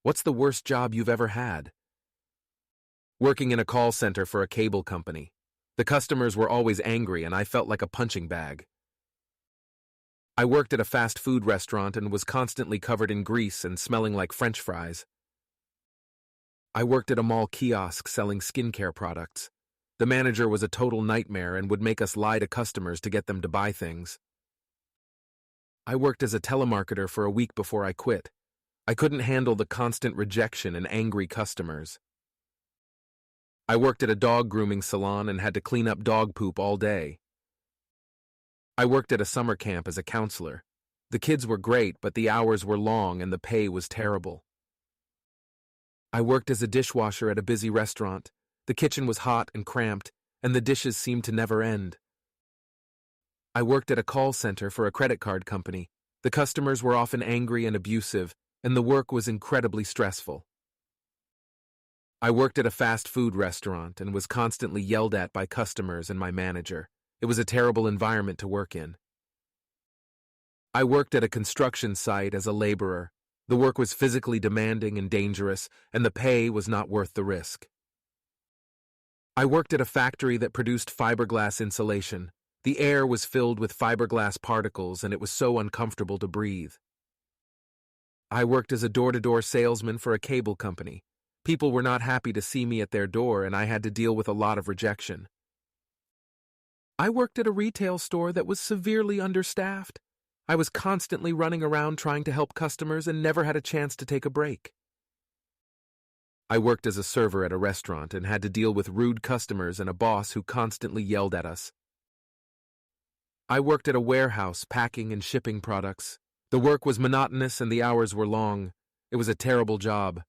What's the worst job you've ever had? Working in a call center for a cable company. The customers were always angry and I felt like a punching bag. I worked at a fast food restaurant and was constantly covered in grease and smelling like French fries. I worked at a mall kiosk selling skincare products. The manager was a total nightmare and would make us lie to customers to get them to buy things. I worked as a telemarketer for a week before I quit. I couldn't handle the constant rejection and angry customers. I worked at a dog grooming salon and had to clean up dog poop all day. I worked at a summer camp as a counselor. The kids were great, but the hours were long and the pay was terrible. I worked as a dishwasher at a busy restaurant. The kitchen was hot and cramped, and the dishes seemed to never end. I worked at a call center for a credit card company. The customers were often angry and abusive, and the work was incredibly stressful. I worked at a fast food restaurant and was constantly yelled at by customers and my manager. It was a terrible environment to work in. I worked at a construction site as a laborer. The work was physically demanding and dangerous, and the pay was not worth the risk. I worked at a factory that produced fiberglass insulation. The air was filled with fiberglass particles, and it was so uncomfortable to breathe. I worked as a door-to-door salesman for a cable company. People were not happy to see me at their door, and I had to deal with a lot of rejection. I worked at a retail store that was severely understaffed. I was constantly running around trying to help customers and never had a chance to take a break. I worked as a server at a restaurant and had to deal with rude customers and a boss who constantly yelled at us. I worked at a warehouse packing and shipping products. The work was monotonous and the hours were long. It was a terrible job.